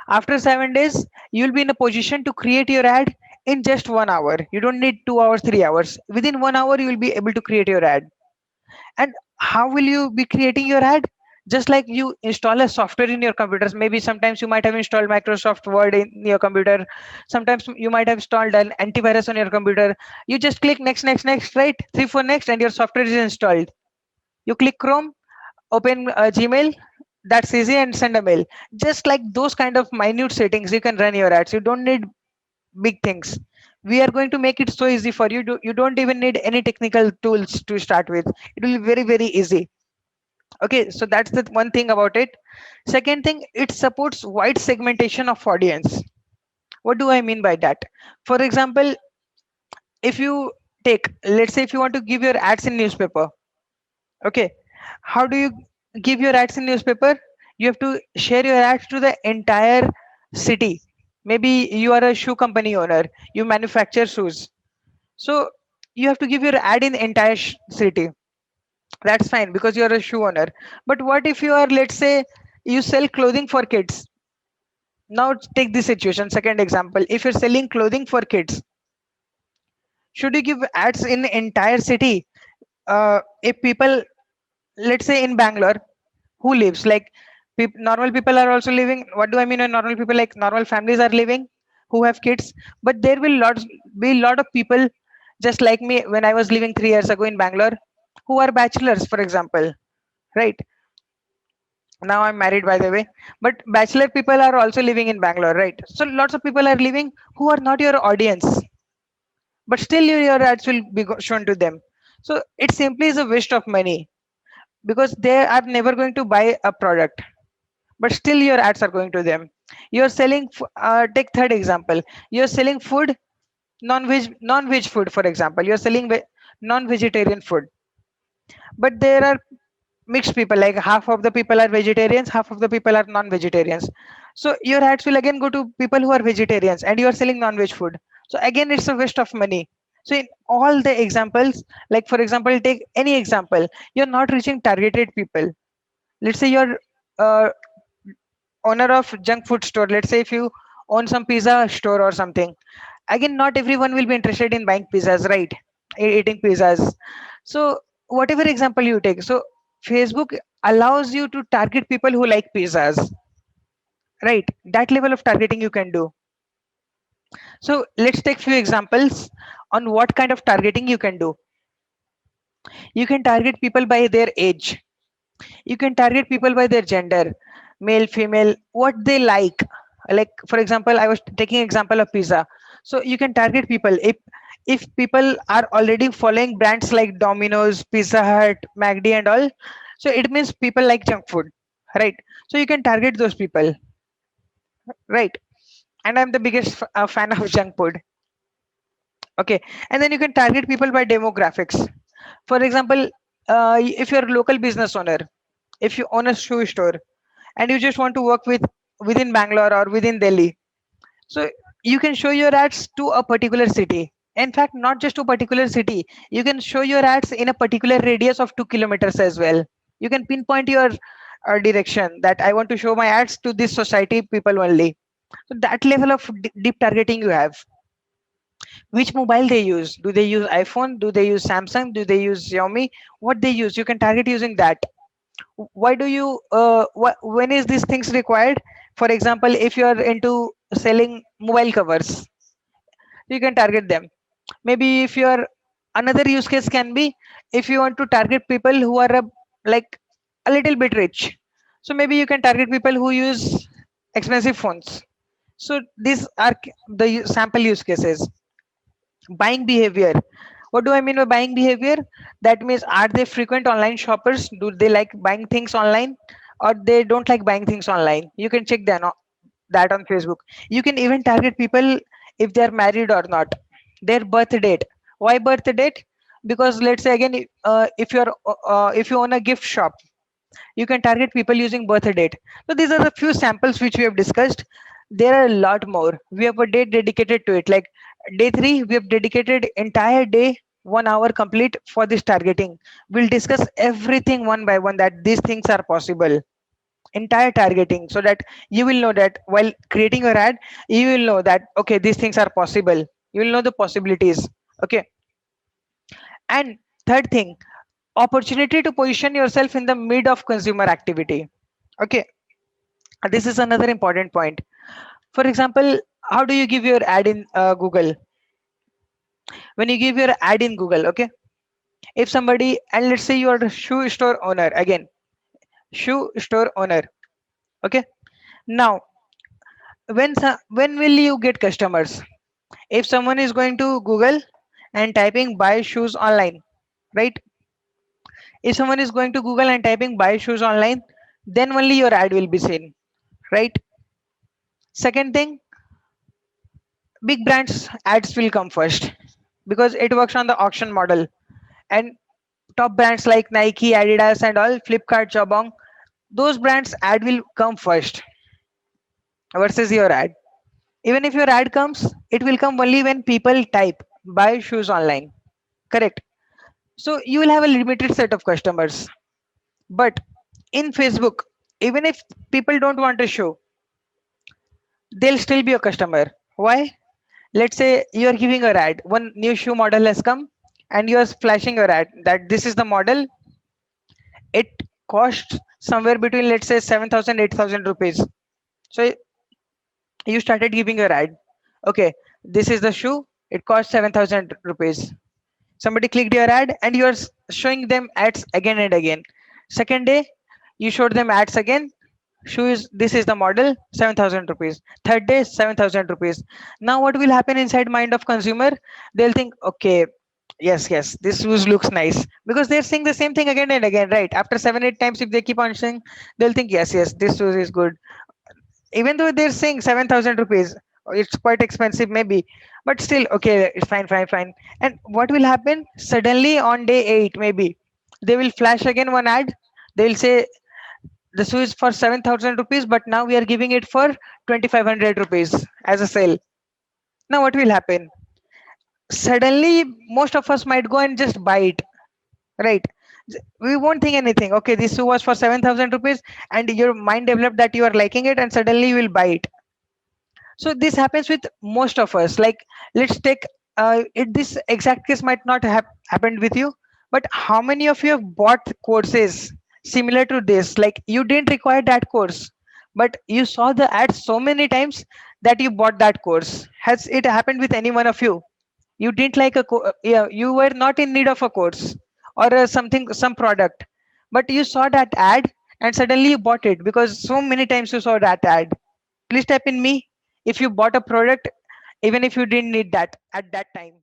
After 7 days, you'll be in a position to create your ad in just 1 hour. You don't need 2 hours, 3 hours. Within 1 hour, you will be able to create your ad. And how will you be creating your ad? Just like you install a software in your computers. Maybe sometimes you might have installed Microsoft Word in your computer. Sometimes you might have installed an antivirus on your computer. You just click next, next, next, right? 3, 4 next, and your software is installed. You click Chrome, open Gmail. That's easy, and send a mail. Just like those kind of minute settings, you can run your ads. You don't need big things. We are going to make it so easy for you. You don't even need any technical tools to start with. It will be very, very easy. Okay, so that's the one thing about it. Second thing, it supports wide segmentation of audience. What do I mean by that? For example, if you take, let's say if you want to give your ads in newspaper, okay, how do you give your ads in newspaper? You have to share your ads to the entire city. Maybe you are a shoe company owner, you manufacture shoes, so you have to give your ad in the entire city. That's fine because you are a shoe owner. But what if you are, let's say, you sell clothing for kids? Now take this situation, second example. If you're selling clothing for kids, should you give ads in the entire city? If people, let's say in Bangalore, who lives like normal people are also living. What do I mean by normal people? Like normal families are living who have kids, but there will be a lot of people just like me when I was living 3 years ago in Bangalore, who are bachelors, for example, right? Now I'm married, by the way, but bachelor people are also living in Bangalore, right? So lots of people are living who are not your audience, but still your ads will be shown to them. So it simply is a waste of money because they are never going to buy a product, but still your ads are going to them. You're selling take third example. You're selling food, non-veg food, for example. You're selling non-vegetarian food, but there are mixed people, like half of the people are vegetarians, half of the people are non-vegetarians. So your ads will again go to people who are vegetarians and you are selling non-veg food. So again, it's a waste of money. So in all the examples, like for example, take any example, you're not reaching targeted people. Let's say you're uh, owner of junk food store. Let's say if you own some pizza store or something, again, not everyone will be interested in buying pizzas, right? Eating pizzas. So whatever example you take, so Facebook allows you to target people who like pizzas, right? That level of targeting you can do. So let's take few examples on what kind of targeting you can do. You can target people by their age. You can target people by their gender, male, female, what they like for example, I was taking example of pizza. So you can target people if people are already following brands like Domino's, Pizza Hut, McD and all. So it means people like junk food, right? So you can target those people, right? And I'm the biggest fan of junk food. Okay, and then you can target people by demographics. For example, if you're a local business owner, if you own a shoe store and you just want to work with within Bangalore or within Delhi, so you can show your ads to a particular city. In fact, not just to a particular city, you can show your ads in a particular radius of 2 kilometers as well. You can pinpoint your direction that I want to show my ads to this society people only. So that level of deep targeting you have. Which mobile they use? Do they use iPhone? Do they use Samsung? Do they use Xiaomi? What they use? You can target using that. Why do you when is these things required? For example, if you are into selling mobile covers, you can target them. Maybe if you are, another use case can be if you want to target people who are like a little bit rich, so maybe you can target people who use expensive phones. So these are the sample use cases. Buying behavior. What do I mean by buying behavior? That means, are they frequent online shoppers? Do they like buying things online, or they don't like buying things online? You can check that on Facebook. You can even target people if they're married or not, their birth date. Why birth date? Because let's say again, if you own a gift shop, you can target people using birth date. So these are the few samples which we have discussed. There are a lot more. We have a day dedicated to it. Like day 3, we have dedicated entire day, 1 hour complete for this targeting. We'll discuss everything one by one that these things are possible. entire targeting, so that you will know that while creating your ad, you will know that okay, these things are possible. You will know the possibilities. Okay. And third thing, opportunity to position yourself in the mid of consumer activity. Okay. This is another important point. For example, how do you give your ad in Google? When you give your ad in Google, okay, if somebody, and let's say you are the shoe store owner again, shoe store owner, okay. Now, when will you get customers? If someone is going to Google and typing buy shoes online, right? If someone is going to Google and typing buy shoes online, then only your ad will be seen, right? Second thing, big brands ads will come first because it works on the auction model. And top brands like Nike, Adidas, and all, Flipkart, Jabong, those brands ad will come first versus your ad. Even if your ad comes, it will come only when people type buy shoes online. Correct. So you will have a limited set of customers. But in Facebook, even if people don't want to show, they'll still be a customer. Why? Let's say you're giving a ad, one new shoe model has come, and you're flashing your ad that this is the model. It costs somewhere between, let's say, 7,000, 8,000 rupees. So you started giving your ad. Okay, this is the shoe. It costs 7,000 rupees. Somebody clicked your ad and you're showing them ads again and again. Second day, you showed them ads again. Shoe is, this is the model, 7,000 rupees. Third day, 7,000 rupees. Now what will happen inside mind of consumer? They'll think, okay, yes, this shoes looks nice, because they're saying the same thing again and again, right? After 7 8 times, if they keep on saying, they'll think, yes, this shoes is good. Even though they're saying 7,000 rupees, it's quite expensive maybe, but still, okay, it's fine. And what will happen? Suddenly on day 8, maybe they will flash again one ad. They'll say the shoe is for 7,000 rupees, but now we are giving it for 2,500 rupees as a sale. Now what will happen? Suddenly most of us might go and just buy it, right? We won't think anything. Okay, this shoe was for 7,000 rupees, and your mind developed that you are liking it, and suddenly you will buy it. So this happens with most of us. Like, let's take this exact case might not have happened with you, but how many of you have bought courses similar to this? Like, you didn't require that course, but you saw the ad so many times that you bought that course. Has it happened with any one of you? You didn't like yeah, you were not in need of a course or something, some product, but you saw that ad and suddenly you bought it because so many times you saw that ad. Please type in me if you bought a product even if you didn't need that at that time.